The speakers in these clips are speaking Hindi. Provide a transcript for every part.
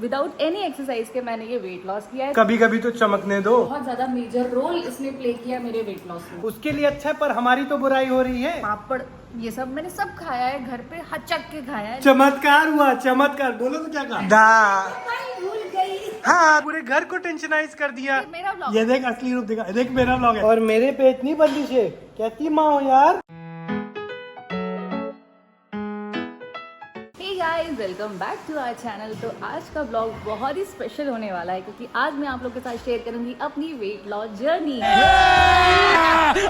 विदाउट एनी एक्सरसाइज के मैंने ये वेट लॉस किया है। कभी कभी तो चमकने दो। बहुत ज्यादा मेजर रोल इसने प्ले किया मेरे वेट लॉस में। उसके लिए अच्छा है, पर हमारी तो बुराई हो रही है। पापड़ ये सब मैंने सब खाया है, घर पे हचक के खाया है। चमत्कार हुआ, चमत्कार। बोलो तो क्या कहा? भूल गई। हाँ, पूरे घर को टेंशनाइज कर दिया। ये मेरा व्लॉग। ये देख असली रूप दिखा, देख मेरा व्लॉग है। और मेरे पे इतनी बंदिश है, कहती माँ हो यार। Guys welcome back to our channel. तो आज का ब्लॉग बहुत ही स्पेशल होने वाला है क्योंकि आज मैं आप लोग के साथ शेयर करूंगी अपनी वेट लॉस जर्नी।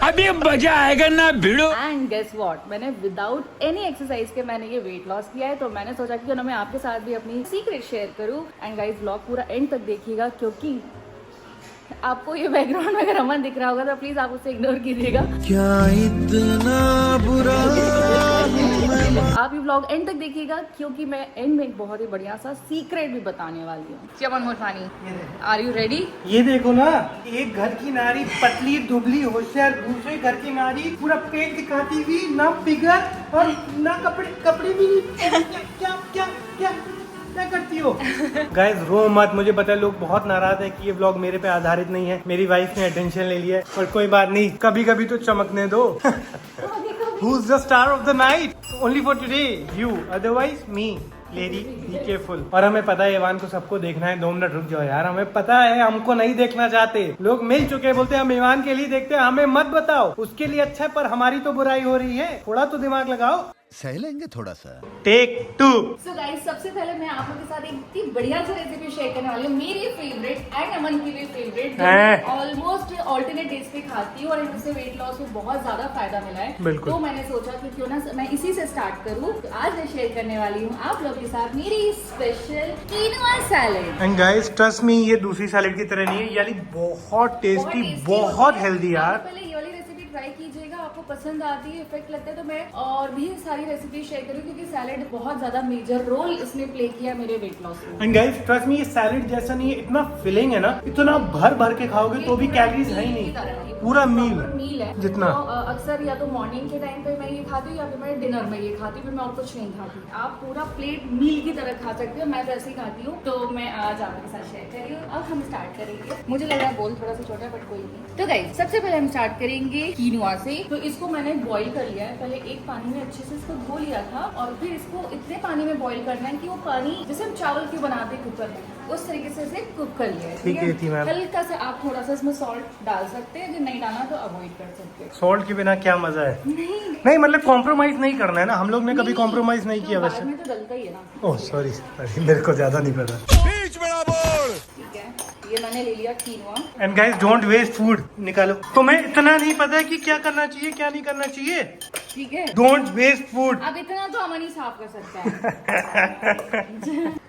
अभी मजा आएगा ना भिड़ो। एंड गेस व्हाट, मैंने विदाउट एनी एक्सरसाइज के मैंने ये वेट लॉस किया है। तो मैंने सोचा कि मैं आपके साथ भी अपनी सीक्रेट शेयर करूं। एंड गाइस ब्लॉग पूरा एंड तक देखिएगा क्योंकि आपको ये बैकग्राउंड में अगर अमन दिख रहा होगा तो प्लीज आप उसे इग्नोर कीजिएगा। क्या इतना बुरा आप ये व्लॉग एंड तक देखिएगा क्योंकि मैं एंड में एक बहुत ही बढ़िया सा सीक्रेट भी बताने वाली हूँ। चमन मोटवानी, आर यू रेडी? ये देखो ना, एक घर की नारी पतली दुबली होशियार, दूसरे घर की नारी पूरा पेट दिखाती हुई, ना फिगर और ना कपड़े भी। क्या क्या क्या क्या करती हो? गाइस रो मत, मुझे पता है लोग बहुत नाराज है कि ये व्लॉग मेरे पे आधारित नहीं है। मेरी वाइफ ने अटेंशन ले लिया है, पर कोई बात नहीं, कभी कभी तो चमकने दो। Who's the star of the night? Only for today, you. Otherwise, me. Lady, be careful. और हमें पता है ईवान को सबको देखना है। 2 मिनट रुक जाओ यार, हमें पता है हमको नहीं देखना चाहते लोग। मिल चुके हैं, बोलते हैं हम ईवान के लिए देखते हैं, हमें मत बताओ। उसके लिए अच्छा है, पर हमारी तो बुराई हो रही है। थोड़ा तो दिमाग लगाओ। सह लेंगे थोड़ा सा। टेक 2। सो गाइस, सबसे पहले मैं आप लोगों के साथ एक इतनी बढ़िया सी रेसिपी शेयर करने वाली हूँ, मेरी फेवरेट एंड अमन की भी फेवरेट, ऑलमोस्ट ऑल्टरनेट डेज पे खाती हूँ और इससे वेट लॉस में बहुत ज्यादा फायदा मिला है। बिल्कुल। तो मैंने सोचा कि क्यों ना मैं इसी से स्टार्ट करूँ। तो आज मैं शेयर करने वाली हूँ आप लोग के साथ मेरी special quinoa salad. And guys trust me, ये दूसरी सैलेड की तरह नहीं है, यानी बहुत टेस्टी, बहुत हेल्दी यार। पहले ये वाली रेसिपी ट्राई कीजिएगा, आपको पसंद आती है, इफेक्ट लगता है तो मैं और भी सारी रेसिपी शेयर करूँ क्योंकि सैलेड बहुत ज्यादा मेजर रोल इसने प्ले किया मेरे वेट लॉस में। एंड गाइस ट्रस्ट मी, ये सैलेड जैसा नहीं है, इतना फिलिंग है ना, इतना भर भर के खाओगे तो भी कैलोरीज है ही नहीं। पूरा मील है जितना। तो अक्सर या तो मॉर्निंग के टाइम पे मैं ये खाती हूँ या फिर मैं डिनर में ये खाती हूँ, फिर मैं और कुछ नहीं खाती। आप पूरा प्लेट मील की तरह खा सकते हो, मैं तो ऐसे ही खाती हूँ। तो मैं आज आपके साथ शेयर कर रही हूँ। अब हम स्टार्ट करेंगे। मुझे लग रहा है बोल थोड़ा सा छोटा है बट कोई नहीं। तो गाइस सबसे पहले हम स्टार्ट करेंगे कीनोआ से। तो इसको मैंने बॉईल कर लिया है, पहले एक पानी में अच्छे से इसको धो लिया था और फिर इसको इतने पानी में बॉईल करना है कि वो पानी जैसे हम चावल के बनाते कुकर में उस तरीके से इसे कुक कर लिया है। ठीक है, हल्का सा आप थोड़ा सा इसमें सॉल्ट डाल सकते हैं, अगर नहीं डालना तो अवॉइड कर सकते हैं। सॉल्ट के बिना क्या मजा है? नहीं मतलब कॉम्प्रोमाइज नहीं करना है ना, हम लोग ने कभी कॉम्प्रोमाइज नहीं किया वैसे। में तो डलता ही है ना। ओह सॉरी, मेरे को ज्यादा नहीं पता। बीच में ना बोल। ठीक है, ये मैंने ले लिया quinoa. And guys don't waste food, निकालो। तुम्हें इतना नहीं पता है कि क्या करना चाहिए क्या नहीं करना चाहिए। ठीक है, डोंट वेस्ट फूड। अब इतना तो अमन ही साफ कर सकता है।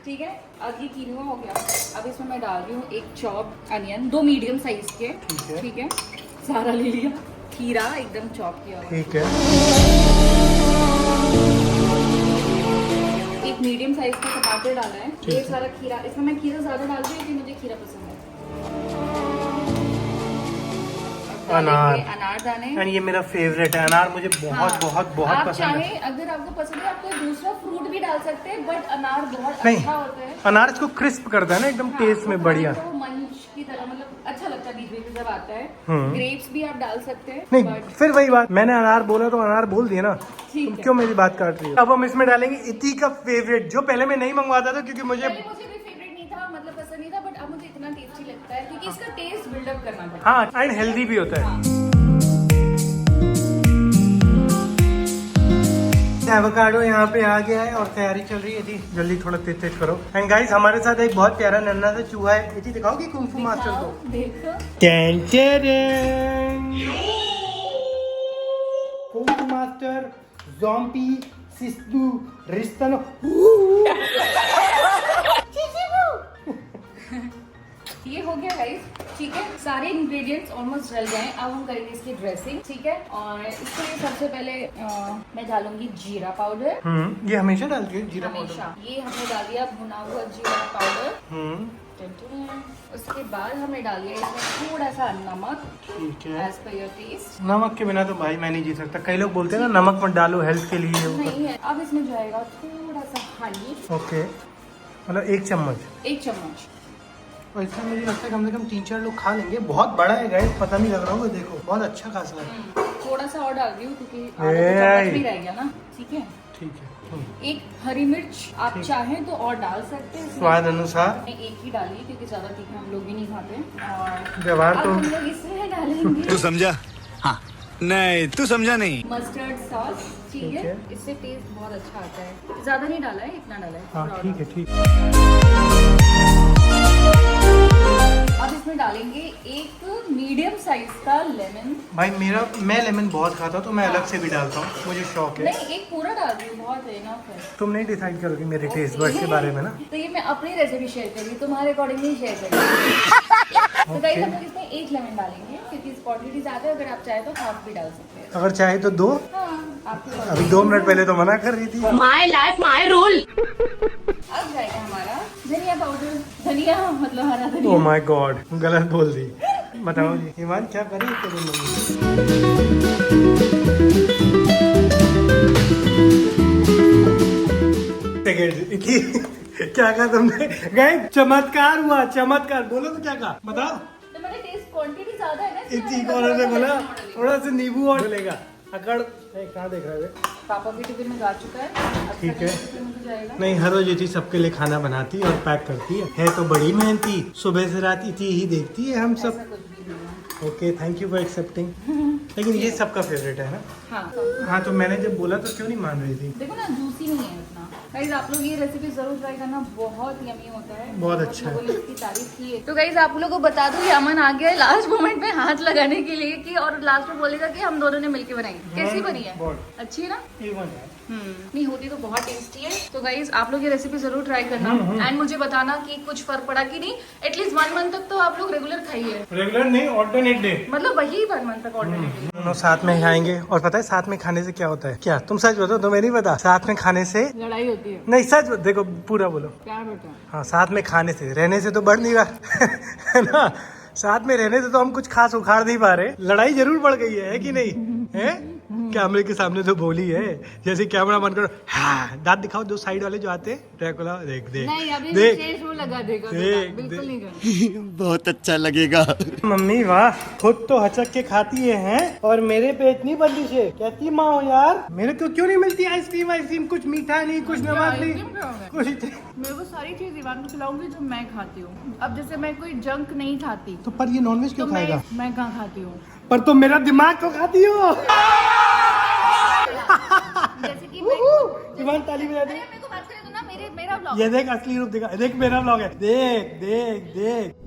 ठीक है, अब ये कीनोआ हो गया। अब इसमें मैं डाल रही हूँ एक चॉप अनियन, 2 मीडियम साइज के। ठीक है, सारा ले लिया। खीरा एकदम चॉप किया हुआ। ठीक है, एक मीडियम साइज का टमाटर डाला है। एक सारा खीरा, इसमें मैं खीरा ज्यादा डाल रही हूँ क्योंकि मुझे खीरा पसंद है। अनार दाने। एंड ये मेरा फेवरेट है अनार, मुझे बहुत बहुत बहुत आप पसंद है। चाहे अगर आपको पसंद है आप कोई दूसरा फ्रूट भी डाल सकते हैं बट अनार बहुत नहीं, अच्छा होता है। अनार इसको क्रिस्प करता है ना एकदम, टेस्ट में बढ़िया। तो मंच की तरह मतलब अच्छा लगता है, बीच बीच में जब आता है। ग्रेप्स भी आप डाल सकते हैं। नहीं फिर वही बात, मैंने अनार बोला तो अनार बोल दिया ना, तुम क्यों मेरी बात काट रही हो? अब हम इसमें डालेंगे इति का फेवरेट, जो पहले मैं नहीं मंगवाता था क्योंकि मुझे भी फेवरेट नहीं था, मतलब पसंद नहीं था, बट अब मुझे इतना टेस्टी लगता है क्योंकि इसका टेस्ट बिल्डअप करना पड़ता है। हाँ, एंड हेल्दी भी होता है। एवोकाडो यहाँ पे आ गया है और तैयारी चल रही है जी, जल्दी थोड़ा तेज तेज करो। एंड गाइस हमारे साथ एक बहुत प्यारा नन्हा सा चूहा है, ये दिखाओगी कुंफू मास्टर को। देखो कुंफू मास्टर ज़ॉम्बी सिस्टू रिश्तनो। ये हो गया गाइस। ठीक है, सारे इंग्रेडिएंट्स ऑलमोस्ट डल गए। अब हम करेंगे इसकी ड्रेसिंग। ठीक है, और इसके लिए सबसे पहले मैं डालूंगी जीरा पाउडर। ये हमेशा डालती है जीरा पाउडर? हमेशा। ये हमने डाल दिया भुना हुआ जीरा पाउडर। उसके बाद हमें डालिए इसमें थोड़ा सा नमक। ठीक है, एज पर योर टेस्ट। नमक के बिना तो भाई मैं नहीं जी सकता। कई लोग बोलते हैं ना नमक मत डालो हेल्थ के लिए। नहीं है। अब इसमें जाएगा थोड़ा सा हनी। ओके, मतलब 1 चम्मच। 1 चम्मच। और इसमें मुझे लगता है कम से कम 3-4 लोग खा लेंगे। बहुत बड़ा है गाइस, पता नहीं लग रहा होगा, देखो बहुत अच्छा खासा है। थोड़ा सा और डाल दी हूँ क्योंकि आधा तो चम्मच भी रह गया ना। ठीक है, ठीक है। एक हरी मिर्च आप चाहें तो और डाल सकते हैं, स्वाद अनुसार। मैंने एक ही डाली क्योंकि ज्यादा तीखा हम लोग भी नहीं खाते। और व्यवहार अब तो हम लोग इसमें डालेंगे तू समझा? हाँ नहीं तू समझा नहीं। Mustard sauce. ठीक ठीक है, है। इससे टेस्ट बहुत अच्छा आता है। ज्यादा नहीं डाला है, इतना डाला है। हाँ थोड़ा ठीक है, और। ठीक है। अब इसमें डालेंगे एक मीडियम साइज का लेमन। भाई मैं लेमन बहुत खाता हूँ तो मैं अलग से भी डालता हूँ, मुझे शौक है। नहीं, एक पूरा डाल दी, बहुत है ना। फिर तुम नहीं डिसाइड करोगी मेरे टेस्ट बर्ड्स के बारे में ना। तो ये मैं अपनी रेसिपी शेयर करी, तुम्हारे अकॉर्डिंग नहीं शेयर करी। तो गाइस हम लोग इसमें 1 लेमन डालेंगे क्योंकि इस क्वांटिटी ज्यादा है। अगर आप चाहे तो हाफ भी डाल सकते हैं। अगर चाहे तो 2। हाँ, आपको अभी 2 मिनट पहले तो मना कर रही थी। My life my rule. अब जाएगा हमारा धनिया पाउडर। धनिया मतलब हरा ओह धनिया। माय गॉड, गलत बोल दी। बताओ जी ईमान क्या करे तेरी मम्मी। क्या कहा तुमने? गए चमत्कार हुआ, चमत्कार। बोलो तो क्या कहा, बताओ। तो मैंने टेस्ट क्वांटिटी ज्यादा है ना, इतनी कॉर्नर ने बोला थोड़ा सा नींबू और डलेगा। अकड़ कहाँ देख रहे थे? पापा के टिफिन में जा चुका है। अब ठीक है। टिफिन में जाएगा। नहीं, हर रोज इतनी सबके लिए खाना बनाती है और पैक करती है तो बड़ी मेहनती। सुबह से रात इतनी ही देखती है हम ऐसा सब। कुछ भी नहीं है। Okay, thank you for accepting. लेकिन ये सबका फेवरेट है ना। हाँ, हाँ, तो मैंने जब बोला तो क्यों नहीं मान रही थी? देखो ना, जूसी नहीं है उतना। गाइस आप लोग ये रेसिपी जरूर ट्राई करना, बहुत यमी होता है। बहुत अच्छा है। लोगों ने इसकी तारीफ की है। तो गाइस आप लोगों को बता दूं, यमन आ गया है लास्ट मोमेंट में हाथ लगाने के लिए कि और लास्ट में बोलेगा कि हम दोनों ने मिलके बनाई। कैसी बनी है? बहुत अच्छी है ना? A1 है। नहीं, होती तो बहुत टेस्टी है। तो गाइस आप लोग ये रेसिपी जरूर ट्राई करना एंड मुझे बताना कि कुछ फर्क पड़ा कि नहीं। एटलीस्ट 1 मंथ तक तो आप लोग रेगुलर खाइए, रेगुलर नहीं, ऑल्टरनेट डे। मतलब वही 1 मंथ तक ऑल्टरनेटिव। दोनों साथ में खाएंगे। और पता है साथ में खाने से क्या होता है? क्या तुम सच बताओ, तुम्हें नहीं पता? साथ में खाने से लड़ाई होती है। नहीं, सच देखो, पूरा बोलो। प्यार बढ़ता है। हाँ, साथ में खाने से, रहने से तो बढ़ नहीं रहा है ना। साथ में रहने से तो हम कुछ खास उखाड़ नहीं पा रहे। लड़ाई जरूर बढ़ गई है कि नहीं? है कैमरे के सामने तो बोली है, जैसे कैमरा बंद करो। हाँ, दांत दिखाओ, 2 साइड वाले जो आते हैं। ड्रैकुला देख देख नहीं, अभी देख विशेष वो लगा देगा। देख, बिल्कुल नहीं करना। बहुत अच्छा लगेगा। मम्मी वाह, खुद तो हचक के खाती है और मेरे पे इतनी बंदिश है। कहती माँ हो यार, मेरे को क्यों नहीं मिलती आइसक्रीम? आइसक्रीम कुछ मीठा नहीं, कुछ नमक नहीं, कुछ। मेरे को सारी चीज ईवान को खिलाऊंगी जो मैं खाती हूँ। अब जैसे मैं कोई जंक नहीं खाती तो पर ये नॉनवेज क्यों तो खाएगा? मैं कहाँ खाती हूँ? पर तुम मेरा दिमाग क्यों खाती हो? जैसे कि ईमान ताली बजा दे। मेरे को बात करें तो ना, मेरा ब्लॉग। ये देख असली रूप दिखा, देख मेरा ब्लॉग है, देख देख देख।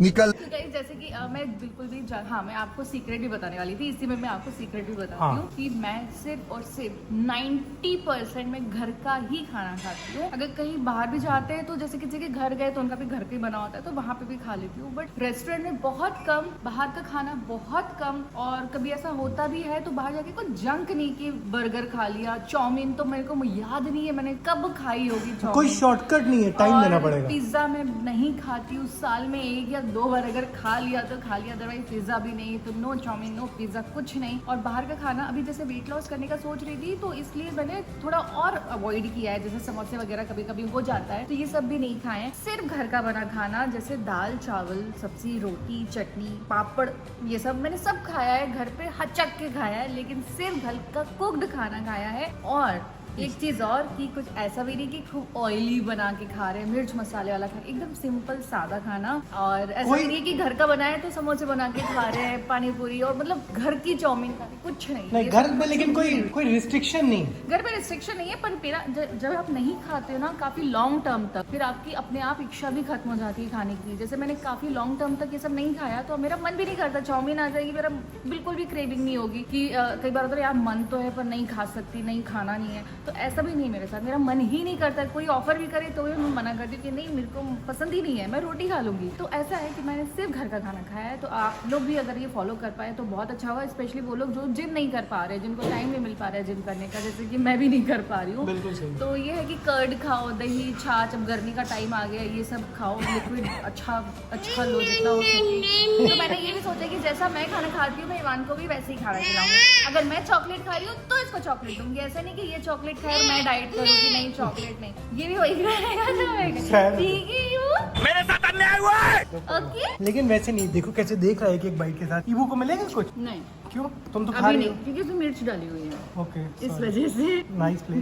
निकल। तो guys, जैसे कि मैं बिल्कुल भी हाँ, मैं आपको सीक्रेट भी बताने वाली थी, इसी में मैं आपको सीक्रेट भी बताती हाँ। हूँ कि मैं सिर्फ और सिर्फ 90% में घर का ही खाना खाती हूँ। अगर कहीं बाहर भी जाते हैं तो जैसे किसी के घर गए तो उनका भी घर का ही बना होता है तो वहाँ पे भी खा लेती हूँ। बट रेस्टोरेंट में बहुत कम, बाहर का खाना बहुत कम। और कभी ऐसा होता भी है तो बाहर जाके कुछ जंक नहीं कि बर्गर खा लिया, चाउमीन तो मेरे को याद नहीं है मैंने कब खाई होगी चाउमीन। कोई शॉर्टकट नहीं है, टाइम देना पड़ेगा। पिज्जा मैं नहीं खाती हूँ, साल में 1 या 2 बार अगर खा लिया तो खा लिया, अदरवाइज पिज्जा भी नहीं। तो नो चाउमीन, नो पिज्जा, कुछ नहीं। और बाहर का खाना अभी जैसे वेट लॉस करने का सोच रही थी तो इसलिए मैंने थोड़ा और अवॉइड किया है। जैसे समोसे वगैरह कभी कभी हो जाता है तो ये सब भी नहीं खाए। सिर्फ घर का बना खाना, जैसे दाल चावल, सब्जी, रोटी, चटनी, पापड़, ये सब मैंने सब खाया है। घर पे हचक के खाया है, लेकिन सिर्फ घर का कुक्ड खाना खाया है। और एक चीज और कि कुछ ऐसा भी नहीं कि खूब ऑयली बना के खा रहे हैं, मिर्च मसाले वाला खा रहे हैं, एकदम सिंपल सादा खाना। और ऐसा भी नहीं कि घर का बनाए तो समोसे बना के खा रहे हैं, पानी पूरी, और मतलब घर की चाउमीन खा रहे, कुछ नहीं घर में। लेकिन कोई रिस्ट्रिक्शन नहीं, घर में रिस्ट्रिक्शन नहीं है। पर मेरा जब आप नहीं खाते हो ना काफी लॉन्ग टर्म तक, फिर आपकी अपने आप इच्छा भी खत्म हो जाती है खाने की। जैसे मैंने काफी लॉन्ग टर्म तक ये सब नहीं खाया तो मेरा मन भी नहीं करता। चाउमीन आ जाएगी, मेरा बिल्कुल भी क्रेविंग नहीं होगी कि कई बार होता है यार मन तो है पर नहीं खा सकती, नहीं खाना नहीं है। तो ऐसा भी नहीं मेरे साथ, मेरा मन ही नहीं करता। कोई ऑफर भी करे तो भी मैं मना करती हूँ कि नहीं, मेरे को पसंद ही नहीं है, मैं रोटी खा लूंगी। तो ऐसा है कि मैंने सिर्फ घर का खाना खाया है। तो आप लोग भी अगर ये फॉलो कर पाए तो बहुत अच्छा होगा। स्पेशली वो लोग जो जिम नहीं कर पा रहे, जिनको टाइम नहीं मिल पा रहा है जिम करने का, जैसे कि मैं भी नहीं कर पा रही हूँ। बिल्कुल सही। तो ये है कि कर्ड खाओ, दही, छाछ, अब गर्मी का टाइम आ गया, ये सब खाओ, लिक्विड अच्छा लो जितना हो सके। तो मैंने ये भी सोचा कि जैसा मैं खाना खाती हूँ मैं ईवान को भी वैसे ही खाना खिलाऊंगी। अगर मैं चॉकलेट खा रही हूँ तो इसको चॉकलेट दूंगी। ऐसा नहीं कि ये चॉकलेट लिखा है मैं डाइट करूंगी, नहीं चॉकलेट नहीं, ये भी वही रहेगा जो शायद। ठीक है यू मेरे साथ अन्याय हुआ है। ओके। लेकिन वैसे नहीं, देखो कैसे देख रहा है एक बाइट के साथ। ईबू को मिलेगा कुछ? नहीं क्यों? तुम तो खा अभी रही नहीं, क्योंकि उसमें मिर्च डाली हुई है हो। ओके, इस वजह से। Nice play.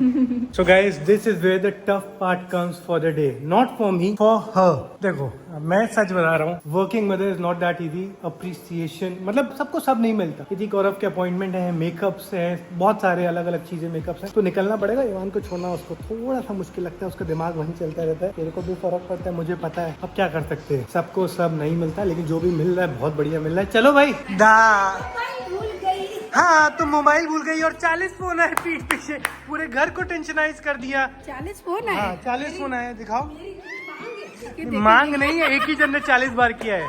So guys, this is where the tough part comes for the day, not for me, for her. देखो मैं सच बता रहा हूँ, working mother is not that easy. Appreciation मतलब सबको सब नहीं मिलता। किसी गौरव के अपॉइंटमेंट है, मेकअप्स है, बहुत सारे अलग अलग चीजें मेकअप्स है, तो निकलना पड़ेगा। ईवान को छोड़ना उसको थोड़ा सा मुश्किल लगता है, उसका दिमाग वहीं चलता रहता है। तेरे को भी फर्क पड़ता है, मुझे पता है। अब क्या कर सकते हैं, सबको सब नहीं मिलता, लेकिन जो भी मिल रहा है बहुत बढ़िया मिल रहा है। चलो भाई दा। हाँ, तुम मोबाइल भूल गई और 40 फोन है पीठ पीछे, पूरे घर को टेंशनाइज कर दिया। 40 फोन है। हाँ 40 फोन आए, दिखाओ। मांग नहीं है, एक ही जन ने 40 बार किया है।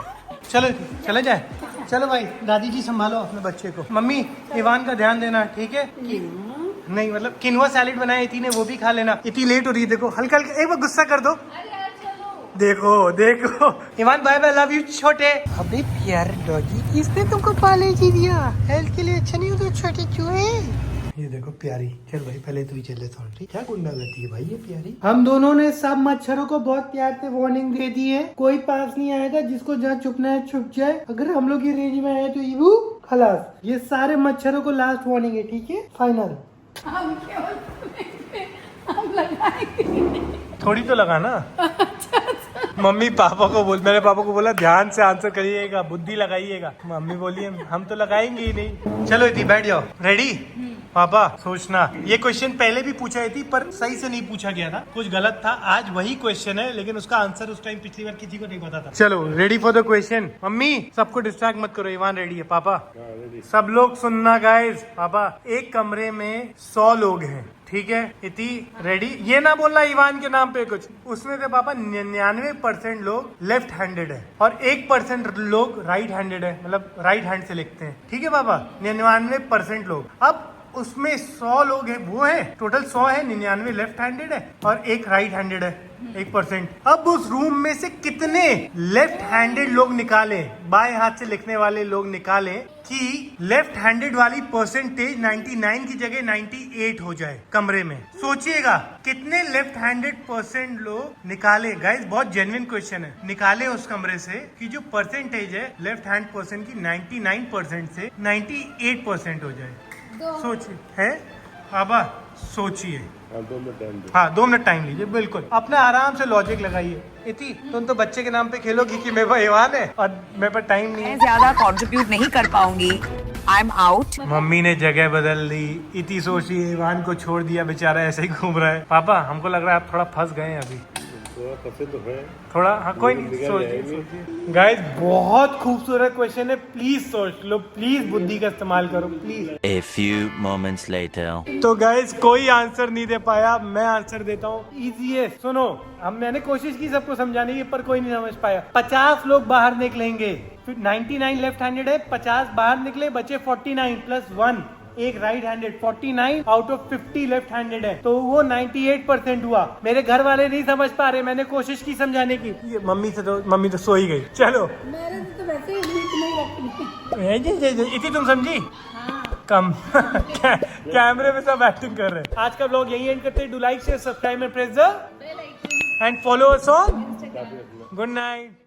चलो चले जाए। चलो भाई, दादी जी संभालो अपने बच्चे को। मम्मी ईवान का ध्यान देना, ठीक है? नहीं मतलब किनवा सैलेड बनाया इति ने, वो भी खा लेना। इतनी लेट हो रही है, देखो हल्का हल्का एक बार गुस्सा कर दो। देखो देखो Evan, bye bye, love you छोटे। अबे प्यार डॉगी, किसने तुमको पार्ले-जी दिया? हेल्थ के लिए अच्छा नहीं होता छोटे चूहे। ये देखो प्यारी, चल भाई पहले तू ही चल लेता हूँ। क्या गुंडागर्दी है भाई ये प्यारी। हम दोनों ने सब मच्छरों को बहुत प्यार से वार्निंग दे दी है, कोई पास नहीं आएगा, जिसको जहाँ छुपना है छुप जाए। अगर हम लोग ये रेंज में आए तो ईबू खलास। ये सारे मच्छरों को लास्ट वार्निंग है, ठीक है? फाइनल। हम लगाएंगे थोड़ी तो लगाना। मम्मी पापा को बोल, मैंने पापा को बोला ध्यान से आंसर करिएगा, बुद्धि लगाइएगा। मम्मी बोली हम तो लगाएंगे ही नहीं। चलो इति बैठ जाओ। रेडी? पापा सोचना, ये क्वेश्चन पहले भी पूछा थी पर सही से नहीं पूछा गया था, कुछ गलत था। आज वही क्वेश्चन है, लेकिन उसका आंसर उस टाइम पिछली बार किसी को नहीं पता था। चलो ready for the question. Mummy सबको डिस्ट्रैक्ट मत करो, ईवान रेडी है। पापा सब लोग सुनना गाइस। पापा एक कमरे में 100 लोग हैं, ठीक है? इति रेडी? ये ना बोलना ईवान के नाम पे कुछ। उसमें से पापा 99% लोग लेफ्ट हैंडेड है और 1% लोग राइट हैंडेड है, मतलब राइट हैंड से लिखते हैं, ठीक है पापा? 99% लोग। अब उसमें 100 लोग हैं, वो है टोटल 100 है, 99 लेफ्ट हैंडेड है और एक राइट हैंडेड है, 1%। अब उस रूम में से कितने लेफ्ट हैंडेड लोग निकाले, बाएं हाथ से लिखने वाले लोग निकाले, कि लेफ्ट हैंडेड वाली परसेंटेज 99 की जगह 98 हो जाए कमरे में। सोचिएगा कितने लेफ्ट हैंडेड % लोग निकाले। गाइस बहुत जेन्युइन क्वेश्चन है। निकाले उस कमरे से कि जो परसेंटेज है लेफ्ट हैंड पर्सन की 99% से 98% हो जाए। सोचिए है बाबा, सोचिए। हाँ 2 मिनट टाइम लीजिए, बिल्कुल अपना आराम से लॉजिक लगाइए। इति तुम तो बच्चे के नाम पे खेलोगी कि मेरे पास ईवान है और मेरे पास टाइम नहीं है। मैं ज्यादा कंट्रीब्यूट नहीं कर पाऊंगी, आई एम आउट। मम्मी ने जगह बदल ली। इति सोची ईवान को छोड़ दिया, बेचारा ऐसे ही घूम रहा है। पापा हमको लग रहा है आप थोड़ा फंस गए हैं अभी। थोड़ा हाँ कोई नहीं, सोचिए। गाइस बहुत खूबसूरत क्वेश्चन है, प्लीज सोच लो, प्लीज बुद्धि का इस्तेमाल करो please. A few moments later. तो गाइस कोई आंसर नहीं दे पाया, मैं आंसर देता हूँ। इजी है, सुनो। हम मैंने कोशिश की सबको समझाने की, पर कोई नहीं समझ पाया। 50 लोग बाहर निकलेंगे, फिर 99 लेफ्ट हैंडेड है, 50 बाहर निकले, बचे 49 + 1 एक right handed. 49 out of 50 left handed है, तो वो 98% हुआ। मेरे घर वाले नहीं समझ पा रहे, मैंने कोशिश की समझाने की। ये मम्मी तो सो ही गई। चलो मेरे से तो वैसे ही उम्मीद नहीं रखनी। इतनी तुम समझी? कम कैमरे में सब एक्टिंग कर रहे हैं। आज का ब्लॉग यही एंड करते हैं। Do like share subscribe and press the end follow us on. Good night.